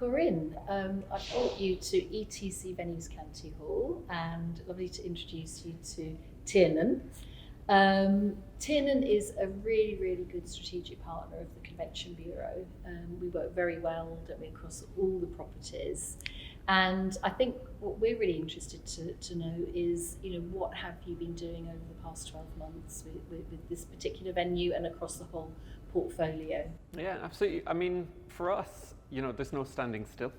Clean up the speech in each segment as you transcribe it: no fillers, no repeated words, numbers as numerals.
Corinne. I brought you to ETC Venues County Hall, and lovely to introduce you to Tiernan. Tiernan is a really, really good strategic partner of the Convention Bureau. We work very well, don't we, across all the properties. And I think what we're really interested to know is, what have you been doing over the past 12 months with this particular venue and across the whole portfolio? Yeah, absolutely. I mean, for us, there's no standing still.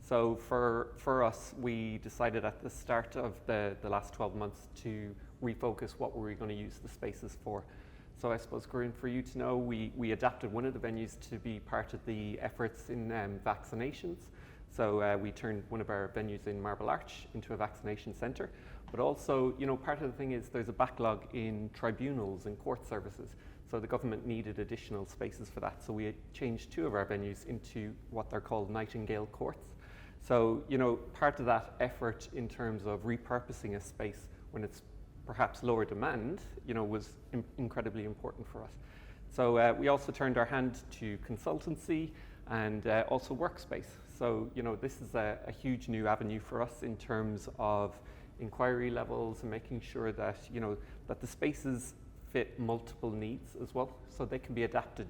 So for us, we decided at the start of the last 12 months to refocus what were we going to use the spaces for. So I suppose, Corinne, for you to know, we adapted one of the venues to be part of the efforts in vaccinations. So we turned one of our venues in Marble Arch into a vaccination centre. But also, part of the thing is there's a backlog in tribunals and court services. So the government needed additional spaces for that. So we changed two of our venues into what they're called Nightingale courts. So, part of that effort in terms of repurposing a space when it's perhaps lower demand, was incredibly important for us. So we also turned our hand to consultancy and also workspace. So, this is a huge new avenue for us in terms of inquiry levels and making sure that, that the spaces fit multiple needs as well, so they can be adapted.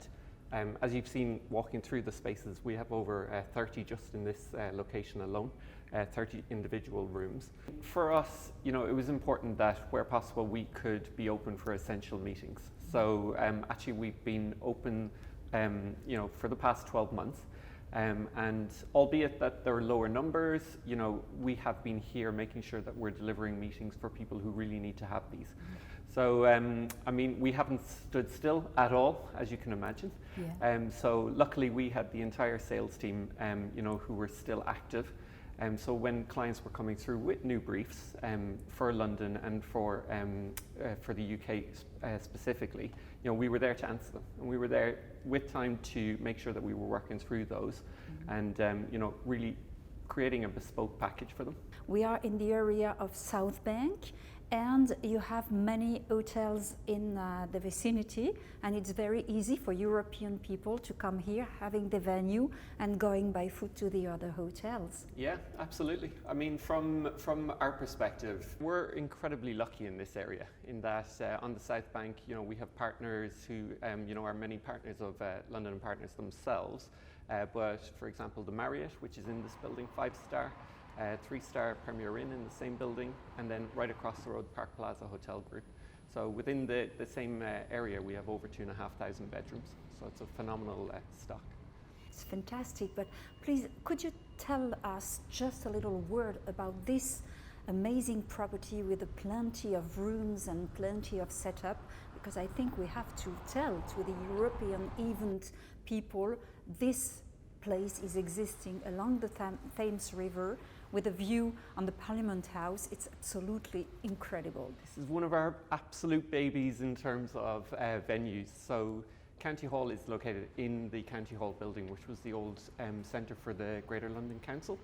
As you've seen walking through the spaces, we have over 30 just in this location alone, 30 individual rooms. For us, it was important that where possible we could be open for essential meetings. So actually we've been open for the past 12 months. And albeit that there are lower numbers, we have been here making sure that we're delivering meetings for people who really need to have these. So, I mean, we haven't stood still at all, as you can imagine. Yeah. So luckily we had the entire sales team, who were still active. So when clients were coming through with new briefs for London and for the UK specifically, we were there to answer them, and we were there with time to make sure that we were working through those, and really creating a bespoke package for them. We are in the area of South Bank, and you have many hotels in the vicinity, and it's very easy for European people to come here, having the venue and going by foot to the other hotels. Yeah, absolutely. I mean, from our perspective, we're incredibly lucky in this area, in that on the South Bank, we have partners who, are many partners of London and Partners themselves. But for example, the Marriott, which is in this building, 5-star, 3-star Premier Inn in the same building, and then right across the road, Park Plaza Hotel Group. So within the same area, we have over 2,500 bedrooms. So it's a phenomenal stock. It's fantastic, but please, could you tell us just a little word about this amazing property with plenty of rooms and plenty of setup? Because I think we have to tell to the European event people this place is existing along the Thames River with a view on the Parliament House. It's absolutely incredible. This is one of our absolute babies in terms of venues. So County Hall is located in the County Hall building, which was the old centre for the Greater London Council.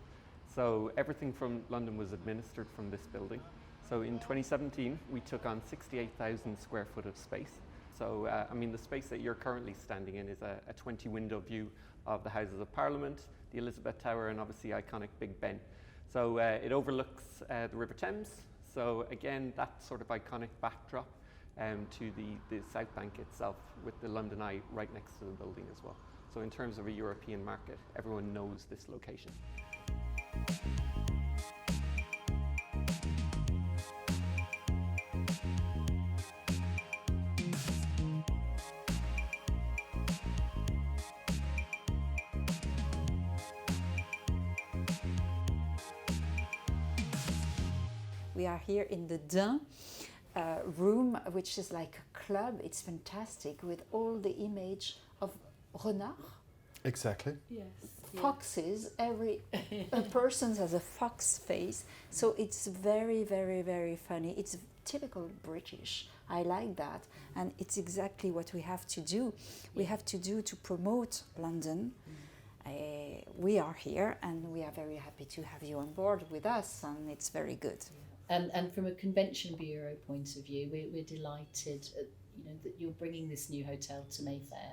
So everything from London was administered from this building. So in 2017, we took on 68,000 square foot of space. So, I mean, the space that you're currently standing in is a 20-window view of the Houses of Parliament, the Elizabeth Tower, and obviously iconic Big Ben. So it overlooks the River Thames. So again, that sort of iconic backdrop to the South Bank itself, with the London Eye right next to the building as well. So in terms of a European market, everyone knows this location. We are here in the Dain room, which is like a club. It's fantastic, with all the image of renard. Exactly. Yes. Foxes. Every person has a fox face, so it's very, very, very funny. It's typical British. I like that, and it's exactly what we have to do. We have to do to promote London. We are here, and we are very happy to have you on board with us, and it's very good. And from a Convention Bureau point of view, we're delighted, that you're bringing this new hotel to Mayfair.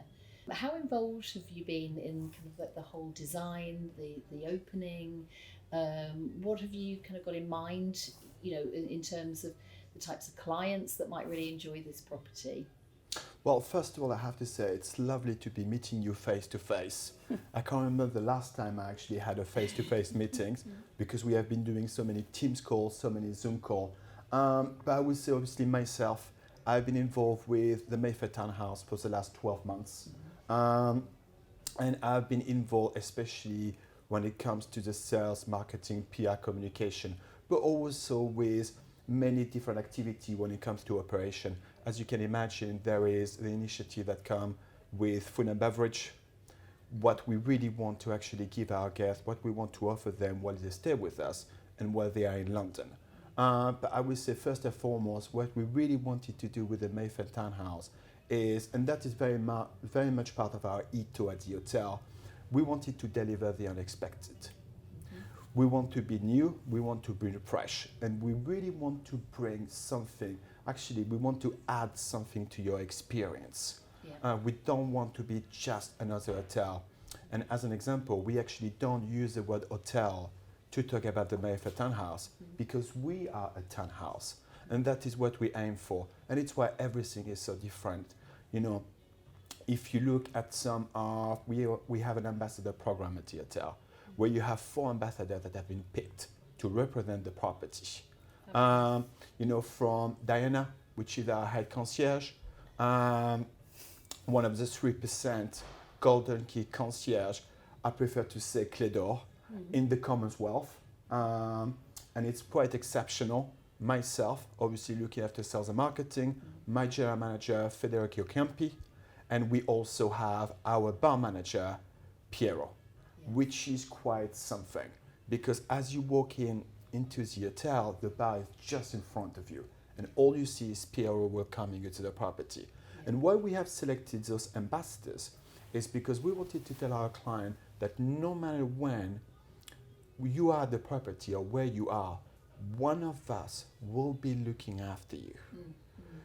How involved have you been in kind of like the whole design, the opening? What have you kind of got in mind, you know, in terms of the types of clients that might really enjoy this property? Well, first of all, I have to say it's lovely to be meeting you face to face. I can't remember the last time I actually had a face to face meetings because we have been doing so many Teams calls, so many Zoom calls. But I would say, obviously, myself, I've been involved with the Mayfair Townhouse for the last 12 months. And I've been involved, especially when it comes to the sales, marketing, PR communication, but also with many different activities when it comes to operation. As you can imagine, there is the initiative that come with food and beverage, what we really want to actually give our guests, what we want to offer them while they stay with us and while they are in London. But I would say first and foremost, what we really wanted to do with the Mayfair Townhouse is, and that is very much part of our ethos at the hotel, we wanted to deliver the unexpected. We want to be new, we want to be fresh, and we really want to bring something. Actually, we want to add something to your experience. Yeah. We don't want to be just another hotel. And as an example, we actually don't use the word hotel to talk about the Mayfair Townhouse because we are a townhouse. And that is what we aim for. And it's why everything is so different. You know, if you look at some of, we have an ambassador program at the hotel where you have 4 ambassadors that have been picked to represent the property. You know, from Diana, which is our head concierge, one of the 3% golden key concierge, I prefer to say Clédor, in the Commonwealth. And it's quite exceptional. Myself, obviously looking after sales and marketing, my general manager, Federico Campi, and we also have our bar manager, Piero, which is quite something. Because as you walk into the hotel, the bar is just in front of you. And all you see is Piero welcoming you to the property. And why we have selected those ambassadors is because we wanted to tell our client that no matter when you are at the property or where you are, one of us will be looking after you.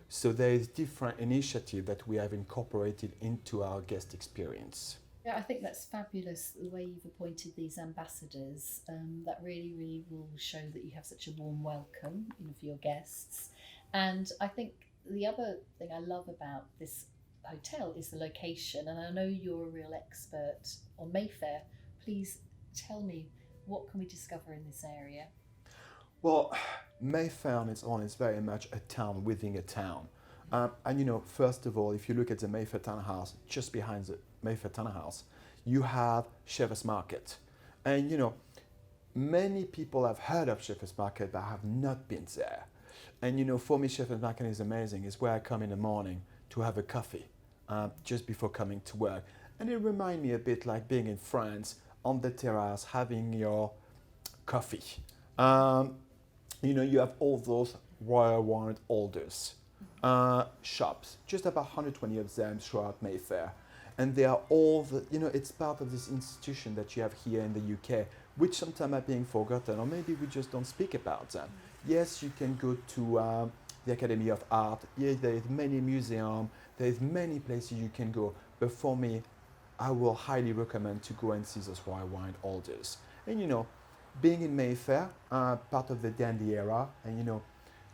So there is different initiative that we have incorporated into our guest experience. Yeah, I think that's fabulous, the way you've appointed these ambassadors. That really will show that you have such a warm welcome, you know, for your guests. And I think the other thing I love about this hotel is the location. And I know you're a real expert on Mayfair. Please tell me, what can we discover in this area? Well, Mayfair on its own is very much a town within a town. And you know, first of all, if you look at the Mayfair Townhouse, just behind the Mayfair Townhouse, you have Chevas Market. And you know, many people have heard of Chevas Market but have not been there. And you know, for me, Chevas Market is amazing. It's where I come in the morning to have a coffee just before coming to work. And it reminds me a bit like being in France on the terrace having your coffee. You know, you have all those royal warrant holders shops, just about 120 of them throughout Mayfair. And they are all, you know, it's part of this institution that you have here in the UK, which sometimes are being forgotten, or maybe we just don't speak about them. Yes, you can go to the Academy of Art. Yes, there is many museums, there is many places you can go. But for me, I will highly recommend to go and see those royal warrant holders. And you know, being in Mayfair, part of the dandy era, and you know,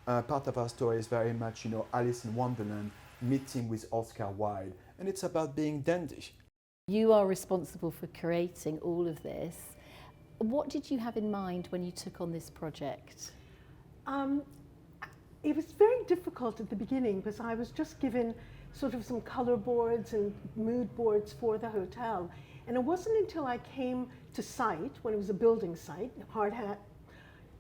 part of our story is very much, you know, Alice in Wonderland, meeting with Oscar Wilde, and it's about being dandy. You are responsible for creating all of this. What did you have in mind when you took on this project? It was very difficult at the beginning because I was just given sort of some color boards and mood boards for the hotel. And it wasn't until I came to site, when it was a building site, hard hat,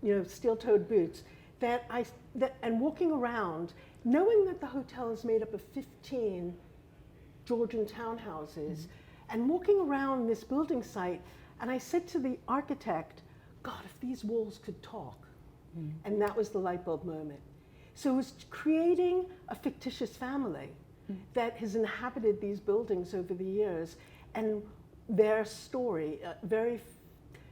you know, steel-toed boots, and walking around, knowing that the hotel is made up of 15 Georgian townhouses, and walking around this building site, and I said to the architect, God, if these walls could talk. And that was the light bulb moment. So it was creating a fictitious family that has inhabited these buildings over the years, and their story, a very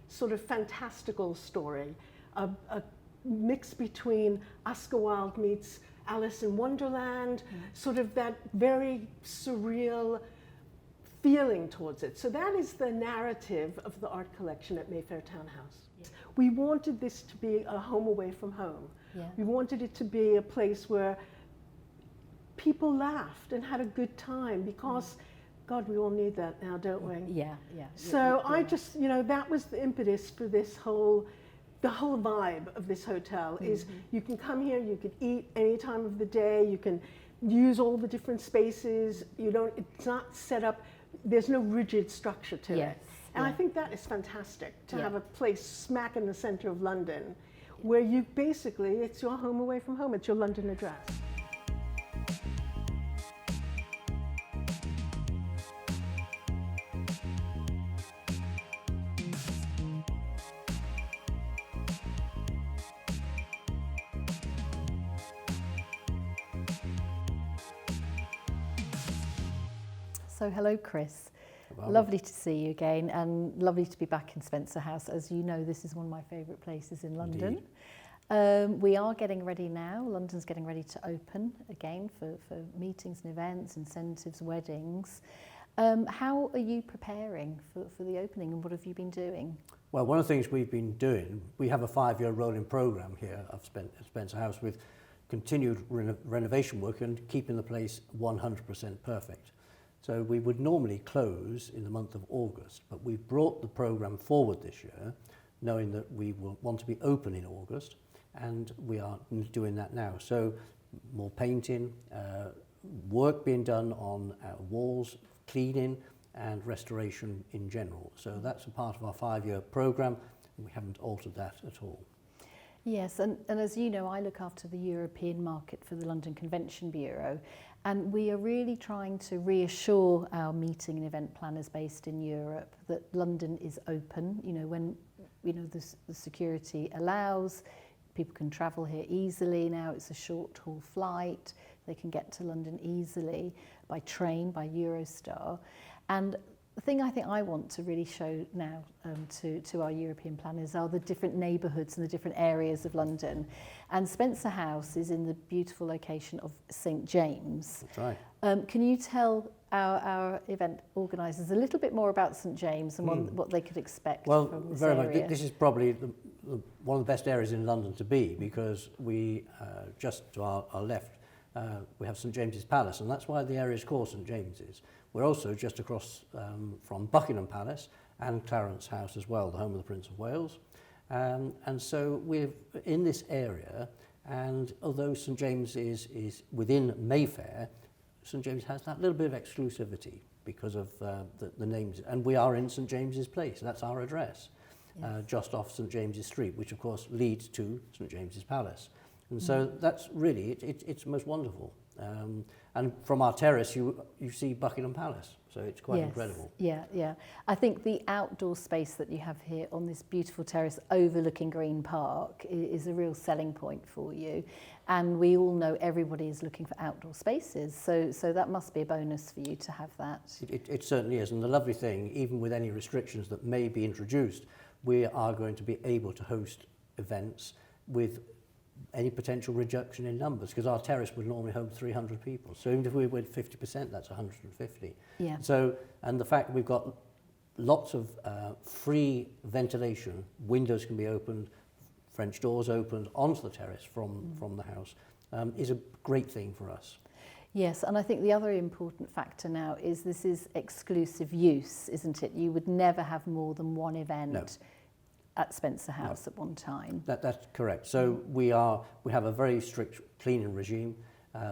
sort of fantastical story, a mix between Oscar Wilde meets Alice in Wonderland, sort of that very surreal feeling towards it. So that is the narrative of the art collection at Mayfair Townhouse. Yeah. We wanted this to be a home away from home. Yeah. We wanted it to be a place where people laughed and had a good time, because God, we all need that now, don't we? Yeah, yeah. So I just, that was the impetus for the whole vibe of this hotel is you can come here, you can eat any time of the day, you can use all the different spaces, it's not set up, there's no rigid structure to it. And I think that is fantastic, to have a place smack in the center of London where you basically, it's your home away from home, it's your London address. So hello, Chris. Hello. Lovely to see you again, and lovely to be back in Spencer House. As you know, this is one of my favourite places in London. We are getting ready now. London's getting ready to open again for meetings and events, incentives, weddings. How are you preparing for the opening, and what have you been doing? Well, one of the things we've been doing, we have a 5-year rolling programme here at Spencer House with continued renovation work and keeping the place 100% perfect. So we would normally close in the month of August, but we've brought the programme forward this year, knowing that we will want to be open in August, and we are doing that now. So more painting, work being done on walls, cleaning and restoration in general. So that's a part of our 5-year programme, and we haven't altered that at all. Yes, and as you know, I look after the European market for the London Convention Bureau, and we are really trying to reassure our meeting and event planners based in Europe that London is open. When the security allows, people can travel here easily now. It's a short haul flight. They can get to London easily by train, by Eurostar. And the thing I think I want to really show now to our European planners are the different neighbourhoods and the different areas of London. And Spencer House is in the beautiful location of St James. That's right. Can you tell our event organisers a little bit more about St James and what they could expect from this area? Well, this is probably one of the best areas in London to be, because we, just to our left, we have St James's Palace, and that's why the area is called St James's. We're also just across from Buckingham Palace and Clarence House as well, the home of the Prince of Wales. And so we're in this area, and although St James is within Mayfair, St James has that little bit of exclusivity because of the names. And we are in St James's Place, that's our address, just off St James's Street, which of course leads to St James's Palace. And so that's really, it's most wonderful. And from our terrace, you see Buckingham Palace, so it's quite incredible. Yeah. I think the outdoor space that you have here on this beautiful terrace overlooking Green Park is a real selling point for you. And we all know everybody is looking for outdoor spaces, so that must be a bonus for you to have that. It certainly is, and the lovely thing, even with any restrictions that may be introduced, we are going to be able to host events with any potential reduction in numbers, because our terrace would normally hold 300 people. So even if we went 50%, that's 150. Yeah. So, and the fact that we've got lots of free ventilation, windows can be opened, French doors opened onto the terrace from the house, is a great thing for us. Yes, and I think the other important factor now is this is exclusive use, isn't it? You would never have more than one event at Spencer House at one time. That's correct. So we have a very strict cleaning regime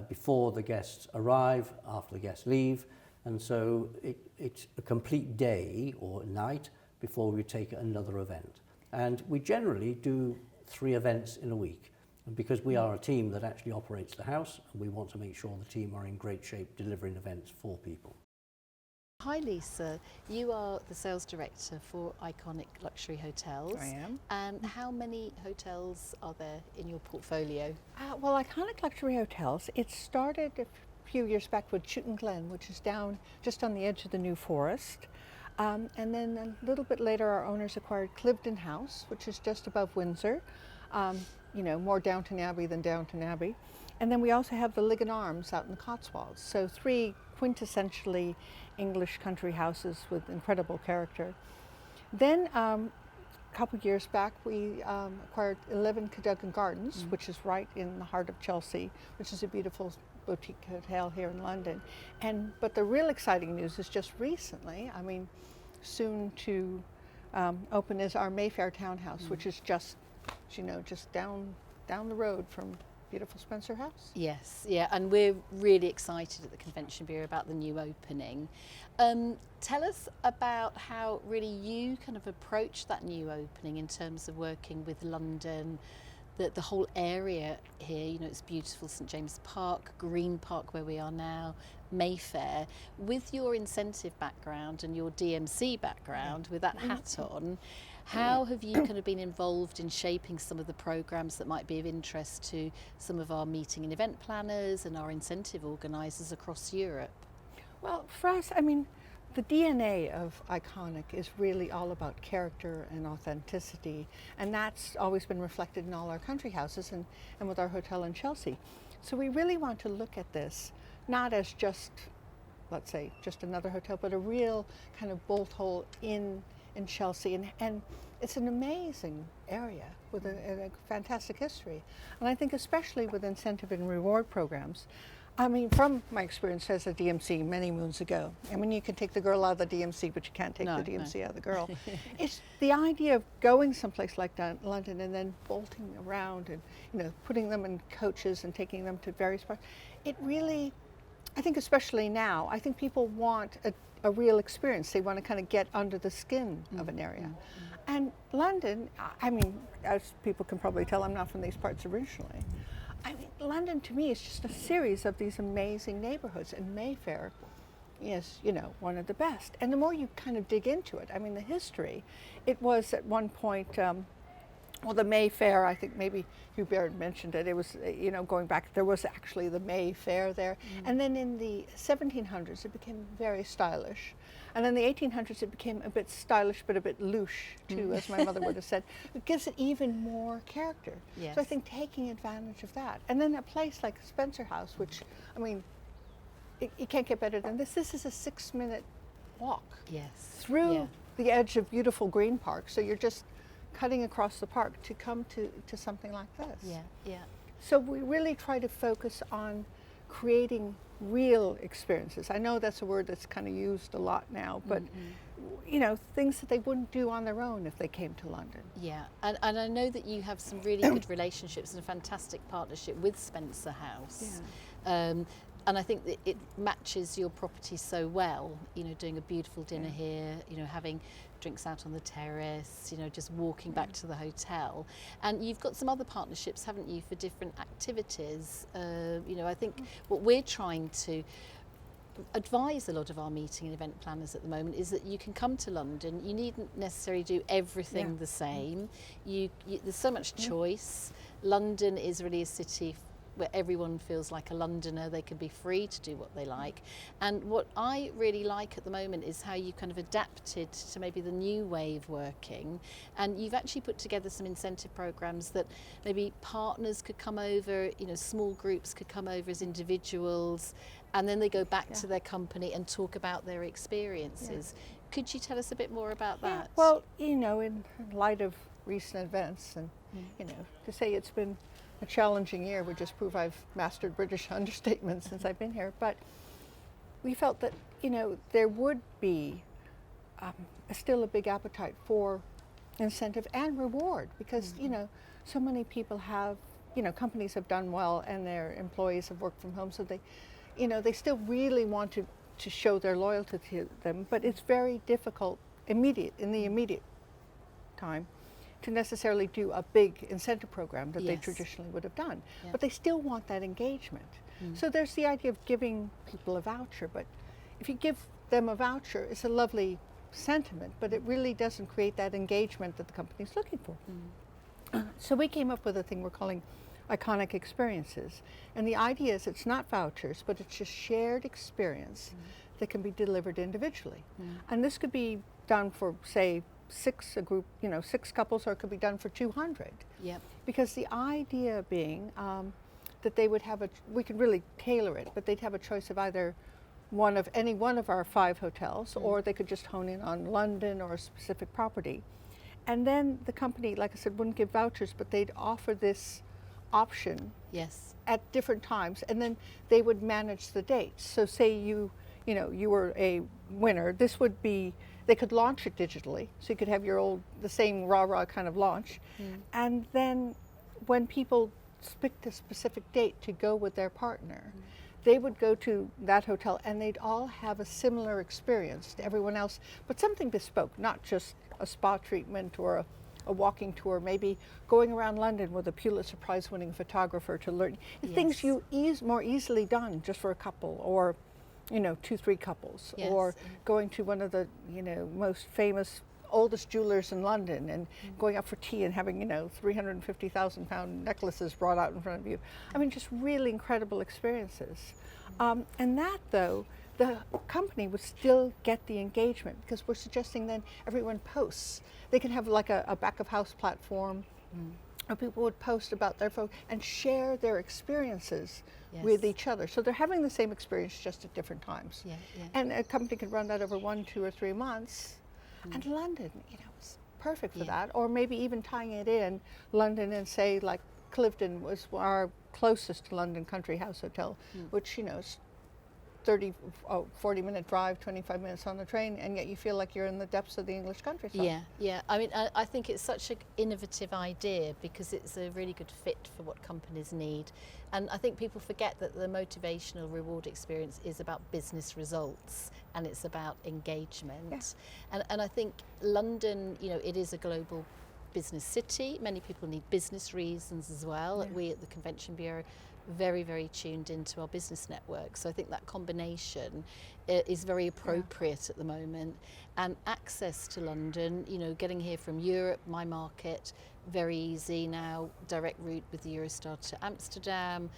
before the guests arrive, after the guests leave, and so it's a complete day or night before we take another event. And we generally do 3 events in a week, and because we are a team that actually operates the house, and we want to make sure the team are in great shape delivering events for people. Hi Lisa, you are the sales director for Iconic Luxury Hotels. I am. And how many hotels are there in your portfolio? Well, Iconic Luxury Hotels, it started a few years back with Chewton Glen, which is down just on the edge of the New Forest. And then a little bit later, our owners acquired Cliveden House, which is just above Windsor. More Downton Abbey than Downton Abbey. And then we also have the Ligon Arms out in the Cotswolds. So 3 quintessentially English country houses with incredible character. Then a couple of years back, we acquired 11 Cadogan Gardens, which is right in the heart of Chelsea, which is a beautiful boutique hotel here in London. But the real exciting news is just recently, I mean, soon to open is our Mayfair Townhouse, which is just, you know, just down the road from beautiful Spencer House. Yes, yeah, and we're really excited at the Convention Bureau about the new opening. Tell us about how really you kind of approached that new opening in terms of working with London, the whole area here. You know, it's beautiful, St James Park, Green Park where we are now, Mayfair. With your incentive background and your DMC background, with that hat on, how have you kind of been involved in shaping some of the programs that might be of interest to some of our meeting and event planners and our incentive organisers across Europe? Well, for us, I mean, the DNA of Iconic is really all about character and authenticity, and that's always been reflected in all our country houses and with our hotel in Chelsea. So we really want to look at this not as just, let's say, just another hotel, but a real kind of bolt hole in Chelsea, and it's an amazing area with a fantastic history. And I think especially with incentive and reward programs, I mean, from my experience as a DMC many moons ago, I mean, you can take the girl out of the DMC, but you can't take the DMC out of the girl. It's the idea of going someplace like that, London, and then bolting around and, you know, putting them in coaches and taking them to various parts. It really, I think especially now, I think people want a real experience. They want to kind of get under the skin of an area. And London, I mean, as people can probably tell, I'm not from these parts originally. I mean, London to me is just a series of these amazing neighborhoods, and Mayfair is, you know, one of the best. And the more you kind of dig into it, I mean, the history, it was at one point, well, the Mayfair, I think maybe Hubert mentioned it, it was, you know, going back, there was actually the Mayfair there. And then in the 1700s, it became very stylish. And in the 1800s, it became a bit stylish, but a bit louche, too, as my mother would have said. It gives it even more character. Yes. So I think taking advantage of that. And then a place like Spencer House, which, I mean, it can't get better than this. This is a 6-minute walk through the edge of beautiful Green Park. So you're just cutting across the park to come to something like this. So we really try to focus on creating real experiences. I know that's a word that's kind of used a lot now, but you know, things that they wouldn't do on their own if they came to London. Yeah, and I know that you have some really good relationships and a fantastic partnership with Spencer House. And I think that it matches your property so well, you know, doing a beautiful dinner here, you know, having drinks out on the terrace, you know, just walking back to the hotel. And you've got some other partnerships, haven't you, for different activities? You know, I think what we're trying to advise a lot of our meeting and event planners at the moment is that you can come to London, you needn't necessarily do everything the same. There's so much choice. London is really a city where everyone feels like a Londoner. They can be free to do what they like. And what I really like at the moment is how you kind of adapted to maybe the new way of working. And you've actually put together some incentive programs that maybe partners could come over, you know, small groups could come over as individuals, and then they go back to their company and talk about their experiences. Could you tell us a bit more about that? Well, you know, in light of recent events, and you know, to say it's been a challenging year would just prove I've mastered British understatement since I've been here. But we felt that, you know, there would be still a big appetite for incentive and reward, because you know, so many people have, you know, companies have done well and their employees have worked from home, so they, you know, they still really want to show their loyalty to them, but it's very difficult in the immediate time to necessarily do a big incentive program that they traditionally would have done. But they still want that engagement. So there's the idea of giving people a voucher, but if you give them a voucher, it's a lovely sentiment, but it really doesn't create that engagement that the company's looking for. So we came up with a thing we're calling Iconic Experiences. And the idea is it's not vouchers, but it's just shared experience that can be delivered individually. And this could be done for, say, six couples, or it could be done for 200. Because the idea being that they would have we could really tailor it, but they'd have a choice of either any one of our 5 hotels, or they could just hone in on London or a specific property. And then the company, like I said, wouldn't give vouchers, but they'd offer this option Yes. at different times, and then they would manage the dates. So say you were a winner, this would be, they could launch it digitally, so you could have the same rah-rah kind of launch. And then when people picked a specific date to go with their partner, they would go to that hotel and they'd all have a similar experience to everyone else, but something bespoke, not just a spa treatment or a walking tour, maybe going around London with a Pulitzer Prize winning photographer to learn things you more easily done just for a couple, or 2-3 couples, or going to one of the most famous oldest jewelers in London and going out for tea and having 350,000-pound necklaces brought out in front of you. I mean, just really incredible experiences. And that, though, the company would still get the engagement, because we're suggesting then everyone posts. They can have like a back of house platform, or people would post about their phone and share their experiences with each other. So they're having the same experience, just at different times. And a company could run that over 1, 2, or 3 months. And London, was perfect for that. Or maybe even tying it in London, and say like Cliveden was our closest London country house hotel, which is 40-minute drive, 25 minutes on the train, and yet you feel like you're in the depths of the English countryside. Yeah. I mean, I think it's such an innovative idea, because it's a really good fit for what companies need. And I think people forget that the motivational reward experience is about business results, and it's about engagement. And I think London, it is a global business city. Many people need business reasons as well. We at the Convention Bureau very, very tuned into our business network. So I think that combination is very appropriate at the moment. And access to London, getting here from Europe, my market, very easy now, direct route with the Eurostar to Amsterdam,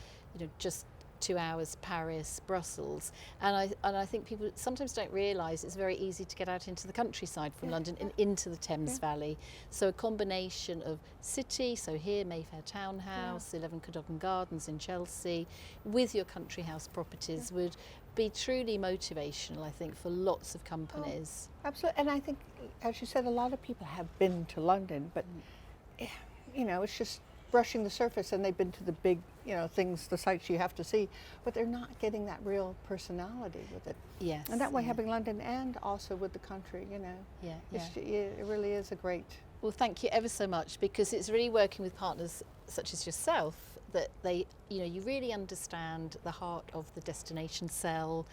just 2 hours, Paris, Brussels. And I think people sometimes don't realise it's very easy to get out into the countryside from London and into the Thames Valley. So a combination of city, so here Mayfair Townhouse, 11 Cadogan Gardens in Chelsea, with your country house properties would be truly motivational, I think, for lots of companies. Absolutely. And I think, as you said, a lot of people have been to London, but it's just brushing the surface, and they've been to the big, things, the sites you have to see, but they're not getting that real personality with it. Yes. And that way, having London and also with the country, it really is a great. Well, thank you ever so much, because it's really working with partners such as yourself that they, you really understand the heart of the destination sell.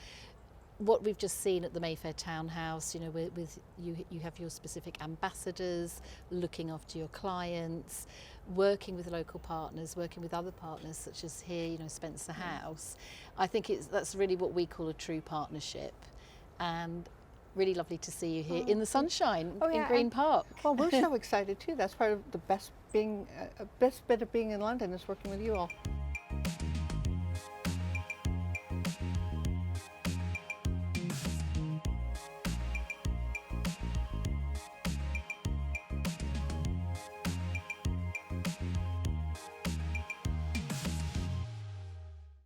What we've just seen at the Mayfair Townhouse, with you have your specific ambassadors looking after your clients, working with local partners, working with other partners such as here, Spencer House. I think that's really what we call a true partnership, and really lovely to see you here in the sunshine in Green Park. Well, we're so excited too. That's part of the best bit of being in London, is working with you all.